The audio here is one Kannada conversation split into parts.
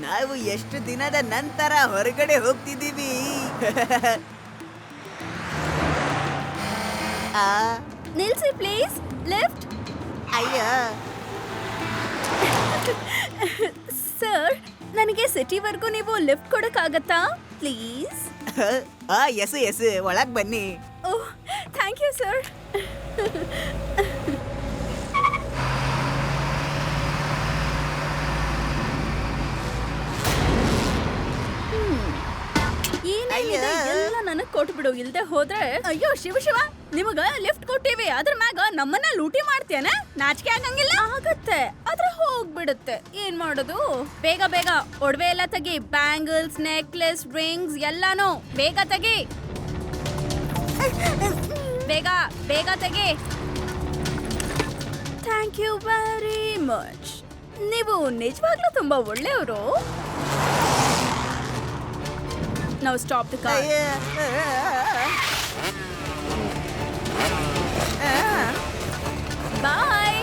ನಾವು ಎಷ್ಟು ದಿನದ ನಂತರ ಹೊರಗಡೆ ಹೋಗ್ತಿದ್ದೀವಿ. ನಿಲ್ಸಿ ಪ್ಲೀಸ್. ಲಿಫ್ಟ್. ಅಯ್ಯ ಸರ್, ನನಗೆ ಸಿಟಿವರೆಗೂ ನೀವು ಲಿಫ್ಟ್ ಕೊಡಕ್ಕಾಗತ್ತಾ ಪ್ಲೀಸ್? ಎಸ್ ಒಳಗ್ ಬನ್ನಿ. ಓಹ್, ಥ್ಯಾಂಕ್ ಯು ಸರ್. ಏನಿದೆ ಎಲ್ಲ ನನಗ್ ಕೊಟ್ಬಿಡು. ಇಲ್ದೆ ಹೋದ್ರೆ ಅಯ್ಯೋ ಶಿವ ನಿಮಗ ಲಿಫ್ಟ್ ಕೊಟ್ಟಿವಿ, ಅದ್ರ ಮ್ಯಾಗ ನಮ್ಮನ್ನ ಲೂಟಿ ಮಾಡ್ತೇನೆ. ನಾಚಿಕೆ ಆಗಂಗಿಲ್ಲ. ಆಗತ್ತೆ, ಆದ್ರೆ ಹೋಗ್ಬಿಡುತ್ತೆ. ಏನ್ ಮಾಡೋದು? ಬೇಗ ಬೇಗ ಒಡವೆ ಎಲ್ಲ ತೆಗಿ. ಬ್ಯಾಂಗಲ್ಸ್, ನೆಕ್ಲೆಸ್, ರಿಂಗ್ಸ್ ಎಲ್ಲಾನು ಬೇಗ ತೆಗಿ. ಬೇಗ ಬೇಗ ತೆಗಿ. Thank you very much. ನೀವು ನಿಜವಾಗ್ಲೂ ತುಂಬಾ ಒಳ್ಳೆಯವರು. Now stop the car. Bye.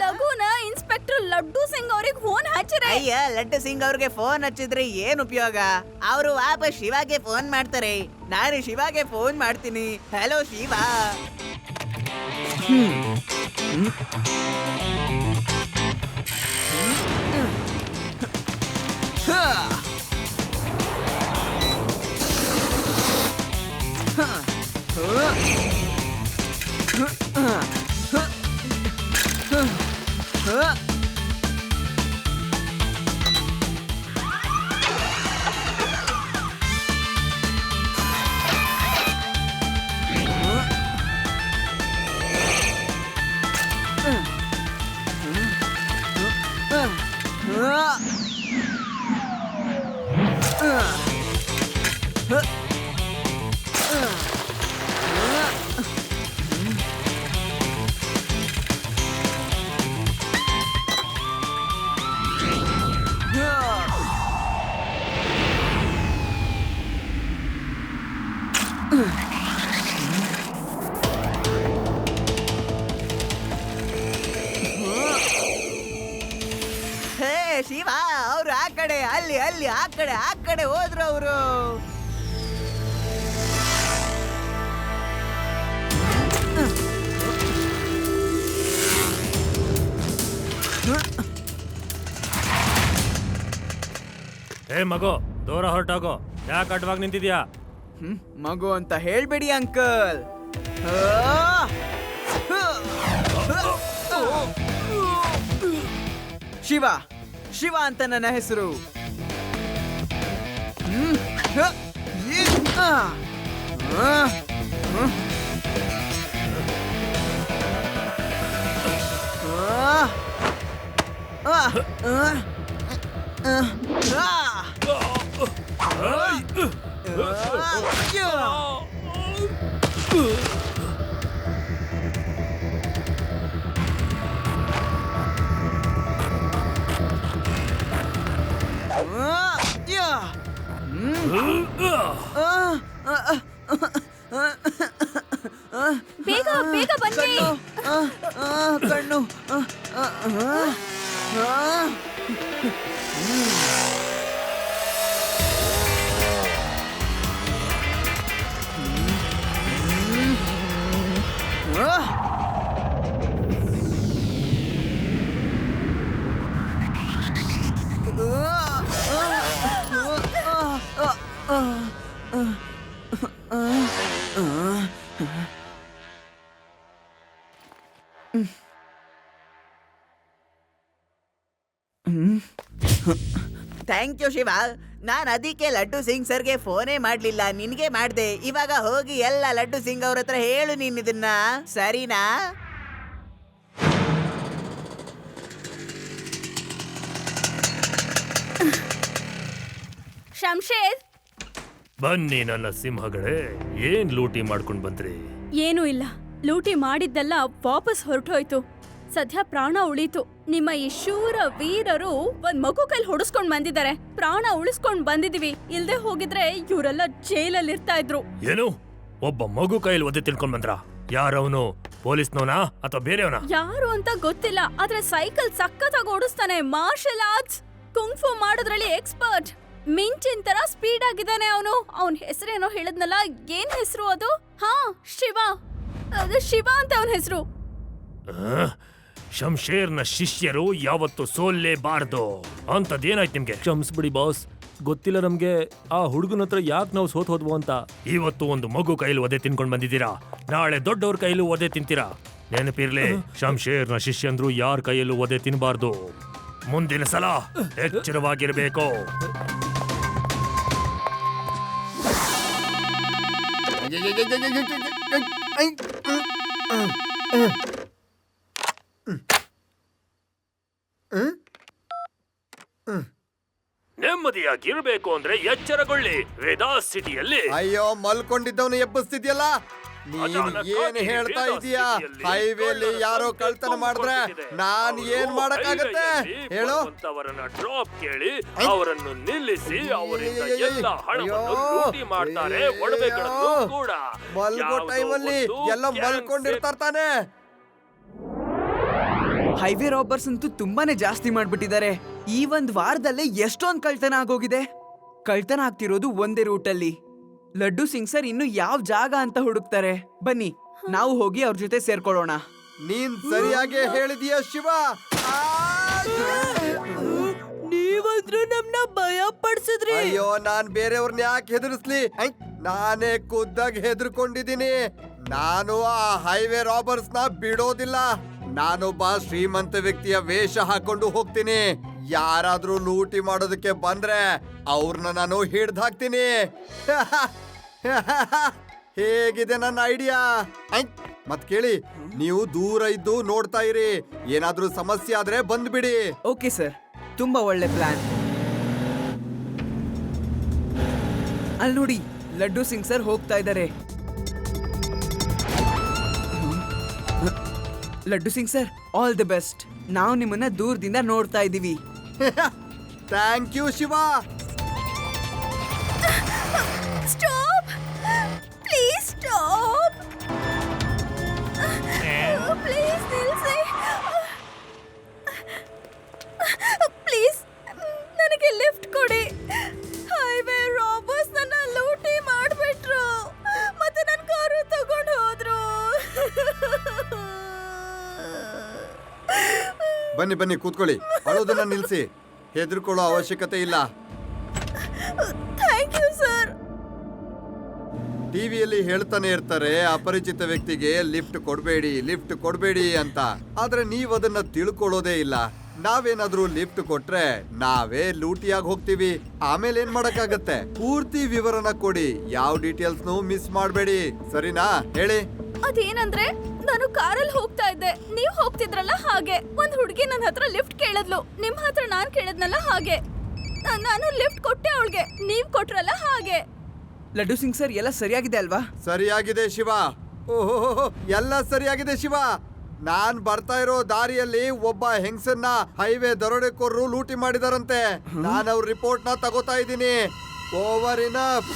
ಲಘುನ ಇನ್ಸ್ಪೆಕ್ಟರ್ ಲಡ್ಡು ಸಿಂಗ್ ಅವ್ರಿಗೆ ಫೋನ್ ಹಚ್ಚಿರೆ. ಅಯ್ಯ, ಲಡ್ಡು ಸಿಂಗ್ ಅವ್ರಿಗೆ ಫೋನ್ ಹಚ್ಚಿದ್ರೆ ಏನ್ ಉಪಯೋಗ? ಅವರು ವಾಪಸ್ ಶಿವಾಗೆ ಫೋನ್ ಮಾಡ್ತಾರೆ. ನಾನು ಶಿವಾಗೆ ಫೋನ್ ಮಾಡ್ತೀನಿ. ಹಲೋ ಶಿವ. ಶಿವ, ಅವ್ರು ಆ ಕಡೆ, ಅಲ್ಲಿ ಆ ಕಡೆ ಹೋದ್ರು ಅವರು. ಏ ಮಗು, ದೂರ ಹೊರಟೋಗೋ. ಯಾಕೆ ಅಡ್ವಾಗಿ ನಿಂತಿದ್ಯಾ? ಮಗು ಅಂತ ಹೇಳ್ಬೇಡಿ ಅಂಕಲ್. ಶಿವ ಅಂತ ನನ್ನ ಹೆಸರು. ಬೇಗ ಬೇಗ ಬನ್ನಿ. ಕಣ್ಣು. Thank you Shiva. ನಾನು ಅದಕ್ಕೆ ಲಡ್ಡು ಸಿಂಗ್ ಸರ್ಗೆ ಫೋನೇ ಮಾಡ್ಲಿಲ್ಲ, ನಿನ್ಗೆ ಮಾಡ್ದೆ. ಇವಾಗ ಹೋಗಿ ಎಲ್ಲ ಲಡ್ಡು ಸಿಂಗ್ ಅವ್ರ ಹತ್ರ ಹೇಳು ನೀನ್ ಇದನ್ನ, ಸರಿನಾ? ಶಂಶೇರ್, ಬನ್ನಿ ನನ್ನ ಸಿಂಹಗಳೇ. ಏನ್ ಲೂಟಿ ಮಾಡ್ಕೊಂಡ್ ಬಂದ್ರಿ? ಏನೂ ಇಲ್ಲ, ಲೂಟಿ ಮಾಡಿದ್ದೆಲ್ಲ ವಾಪಸ್ ಹೊರಟೋಯ್ತು. ಸದ್ಯ ಪ್ರಾಣ ಉಳೀತು. ನಿಮ್ಮ ಈ ಶೂರ ವೀರರು ಒಂದ್ ಮಗು ಕೈಲಿ ಹೊಡಿಸ್ಕೊಂಡ್ ಬಂದಿದ್ದಾರೆ. ಪ್ರಾಣ ಉಳಿಸ್ಕೊಂಡ್ ಬಂದಿದೀವಿ. ಇಲ್ದೆ ಹೋಗಿದ್ರೆ ಇವರೆಲ್ಲ ಜೈಲಲ್ಲಿ ಇರ್ತಾ ಇದ್ರು. ಏನು, ಒಬ್ಬ ಮಗು ಕೈಲಿ ಒದ್ದೆ ತಿಳ್ಕೊಂಡ್ ಬಂದ್ರ? ಯಾರವನು? ಪೊಲೀಸ್ನವನಾ ಅಥವಾ ಬೇರೆಯವನ? ಯಾರು ಅಂತ ಗೊತ್ತಿಲ್ಲ, ಆದ್ರೆ ಸೈಕಲ್ ಸಖತ್ತಾಗಿ ಓಡಿಸ್ತಾನೆ. ಮಾರ್ಷಲ್ ಆರ್ಟ್ಸ್, ಕುಂಗ್ಫು ಮಾಡೋದ್ರಲ್ಲಿ ಎಕ್ಸ್ಪರ್ಟ್. ಮಿಂಚಿನ ತರ ಸ್ಪೀಡ್ ಆಗಿದ್ದಾನೆ ಅವನು. ಅವನ್ ಹೆಸರೇನೋ ಹೇಳಿದ್ನಲ್ಲ, ಏನ್ ಹೆಸರು ಅದು? ಹಾ, ಶಿವ. ಅದು ಶಿವ ಅಂತ ಅವನ ಹೆಸರು. ಶಂಶೇರ್ನ ಶಿಷ್ಯರು ಯಾವತ್ತು ಸೋಲ್ಲೇಬಾರ್ದು. ಅಂತದೇನಾಯ್ತು ನಿಮ್ಗೆ? ಕ್ಷಮಿಸ್ಬಿಡಿ ಬಾಸ್, ಗೊತ್ತಿಲ್ಲ ನಮ್ಗೆ ಆ ಹುಡುಗನ ಹತ್ರ ಯಾಕೆ ನಾವು ಸೋತ್ ಹೋದ್ವು ಅಂತ. ಇವತ್ತು ಒಂದು ಮಗು ಕೈಲಿ ಒದೆ ತಿನ್ಕೊಂಡ್ ಬಂದಿದ್ದೀರಾ, ನಾಳೆ ದೊಡ್ಡವ್ರ ಕೈಲೂ ಒದೆ ತಿಂತೀರಾ. ನೆನಪಿರ್ಲಿ, ಶಂಶೇರ್ನ ಶಿಷ್ಯಂದ್ರು ಯಾರ ಕೈಯಲ್ಲೂ ಒದೆ ತಿನ್ಬಾರ್ದು. ಮುಂದಿನ ಸಲ ಎಚ್ಚರವಾಗಿರ್ಬೇಕು. ನೆಮ್ಮದಿಯಾಗಿರ್ಬೇಕು ಅಂದ್ರೆ ಎಚ್ಚರಗೊಳ್ಳಿ. ವೇದಾಸ್ ಸಿಟಿಯಲ್ಲಿ ಅಯ್ಯೋ, ಮಲ್ಕೊಂಡಿದ್ದವನು ಎಬ್ಬಿಸ್ತಿದ್ಯಲ್ಲ. ನೀನ್ ಏನ್ ಹೇಳ್ತಾ ಇದೀಯಾ? ಹೈವೇಲಿ ಯಾರೋ ಕಳ್ತನ ಮಾಡಿದ್ರೆ ನಾನ್ ಏನ್ ಮಾಡಕ್ಕಾಗತ್ತೆ ಹೇಳು? ಅವರನ್ನ ಡ್ರಾಪ್ ಕೇಳಿ ಅವರನ್ನು ನಿಲ್ಲಿಸಿ ಅವರಿಂದ ಎಲ್ಲ ಹಣವನ್ನು ಲೂಟಿ ಮಾಡ್ತಾರೆ. ಒಡವೆಗಳನ್ನು ಕೂಡ. ಮಲ್ಗೋ ಟೈಮಲ್ಲಿ ಎಲ್ಲ ಮಲ್ಕೊಂಡಿರ್ತಾರ ತಾನೆ. ಹೈವೇ ರಾಬರ್ಸ್ ಅಂತೂ ತುಂಬಾನೇ ಜಾಸ್ತಿ ಮಾಡ್ಬಿಟ್ಟಿದ್ದಾರೆ. ಈ ಒಂದ್ ವಾರದಲ್ಲೇ ಎಷ್ಟೊಂದ್ ಕಳ್ತನ ಆಗೋಗಿದೆ. ಕಳ್ತನ ಆಗ್ತಿರೋದು ಒಂದೇ ರೂಟಲ್ಲಿ. ಲಡ್ಡು ಸಿಂಗ್ ಸರ್ ಇನ್ನು ಯಾವ ಜಾಗ ಅಂತ ಹುಡುಕ್ತಾರೆ. ಬನ್ನಿ, ನಾವು ಹೋಗಿ ಅವ್ರ ಜೊತೆ ಸೇರ್ಕೊಳ್ಳೋಣ. ನೀನ್ ಸರಿಯಾಗಿ ಹೇಳಿದೀಯ ಶಿವ. ನೀವಂದ್ರೂ ನಮ್ನ ಭಯ ಪಡಿಸಿದ್ರಿ. ಅಯ್ಯೋ, ನಾನ್ ಬೇರೆಯವ್ರನ್ನ ಯಾಕೆ ಹೆದರ್ಸ್ಲಿ? ನಾನೇ ಖುದ್ದಾಗಿ ಹೆದರ್ಕೊಂಡಿದ್ದೀನಿ. ನಾನು ಆ ಹೈವೇ ರಾಬರ್ಸ್ ನ ಬಿಡೋದಿಲ್ಲ. ನಾನೊಬ್ಬ ಶ್ರೀಮಂತ ವ್ಯಕ್ತಿಯ ವೇಷ ಹಾಕೊಂಡು ಹೋಗ್ತೀನಿ. ಯಾರಾದ್ರೂ ಲೂಟಿ ಮಾಡೋದಕ್ಕೆ ಬಂದ್ರೆ ಅವ್ರನ್ನ ನಾನು ಹಿಡ್ದು ಹಾಕ್ತೀನಿ. ಹೇಗಿದೆ ನನ್ನ ಐಡಿಯಾ? ಮತ್ ಕೇಳಿ, ನೀವು ದೂರ ಇದ್ದು ನೋಡ್ತಾ ಇರಿ. ಏನಾದ್ರೂ ಸಮಸ್ಯೆ ಆದ್ರೆ ಬಂದ್ಬಿಡಿ. ಓಕೆ ಸರ್, ತುಂಬಾ ಒಳ್ಳೆ ಪ್ಲಾನ್. ಅಲ್ಲಿ ನೋಡಿ, ಲಡ್ಡು ಸಿಂಗ್ ಸರ್ ಹೋಗ್ತಾ ಇದ್ದಾರೆ. Laddu Singh sir, all the best. ನಾವು ನಿಮ್ಮನ್ನ ದೂರದಿಂದ ನೋಡ್ತಾ ಇದ್ದೀವಿ. Thank you Shiva. Stop, please stop, please ನಿಲ್ಸಿ, ಪ್ಲೀಸ್ ನನಗೆ ಲಿಫ್ಟ್ ಕೊಡಿ. ಹೈವೇ ರಾಬರ್ಸ್ ನನ್ನ ಲೂಟಿ ಮಾಡ್ಬಿಟ್ರು, ಮತ್ತೆ ನನ್ನ ಕಾರು ತಗೊಂಡು ಹೋದ್ರು. ಬನ್ನಿ ಬನ್ನಿ, ಕೂತ್ಕೊಳ್ಳಿ. ಅಳೋದನ್ನ ನಿಲ್ಸಿ. ಹೆದರ್ಕೊಳ್ಳೋ ಅವಶ್ಯಕತೆ ಇಲ್ಲ. Thank you sir. ಟಿವಿಯಲ್ಲಿ ಹೇಳ್ತಾನೆ ಇರ್ತಾರೆ, ಅಪರಿಚಿತ ವ್ಯಕ್ತಿಗೆ ಲಿಫ್ಟ್ ಕೊಡ್ಬೇಡಿ ಅಂತ. ಆದ್ರೆ ನೀವ್ ಅದನ್ನ ತಿಳ್ಕೊಳ್ಳೋದೇ ಇಲ್ಲ. ನಾವೇನಾದ್ರೂ ಲಿಫ್ಟ್ ಕೊಟ್ರೆ ನಾವೇ ಲೂಟಿಯಾಗಿ ಹೋಗ್ತೀವಿ. ಆಮೇಲೆ ಏನ್ ಮಾಡಕ್ಕಾಗತ್ತೆ? ಪೂರ್ತಿ ವಿವರನ ಕೊಡಿ, ಯಾವ ಡೀಟೇಲ್ಸ್ ಮಿಸ್ ಮಾಡ್ಬೇಡಿ. ಸರಿನಾ? ಹೇಳಿ. ಅದೇನಂದ್ರೆ, ನಾನು ಕಾರಲ್ಲಿ ಹೋಗ್ತಾ ಇದ್ದೆ, ನೀವ್ ಹೋಗ್ತಿದ್ರಲ್ಲ ಹಾಗೆ. ಒಂದ್ ಹುಡುಗಿ ನನ್ನ ಹತ್ರ ಲಿಫ್ಟ್ ಕೇಳಿದ್ಲು, ನಿಮ್ ಹತ್ರ ನಾನ್ ಕೇಳಿದ್ನಲ್ಲ ಹಾಗೆ. ನಾನು ಲಿಫ್ಟ್ ಕೊಟ್ಟೆ ಅವಳಿಗೆ, ನೀವ್ ಕೊಟ್ರಲ್ಲ ಹಾಗೆ. ಲಡ್ಡು ಸಿಂಗ್ ಸರ್, ಎಲ್ಲ ಸರಿಯಾಗಿದೆ ಅಲ್ವಾ? ಸರಿಯಾಗಿದೆ ಶಿವ. ಓಹೋ, ಎಲ್ಲ ಸರಿಯಾಗಿದೆ ಶಿವ. ನಾನ್ ಬರ್ತಾ ಇರೋ ದಾರಿಯಲ್ಲಿ ಒಬ್ಬ ಹೆಂಗಸನ್ನ ಹೈವೇ ದರೋಡೆಕೋರರು ಲೂಟಿ ಮಾಡಿದಾರಂತೆ. ನಾನು ಅವ್ರ ರಿಪೋರ್ಟ್ ನ ತಗೋತಾ ಇದ್ದೀನಿ. Over enough.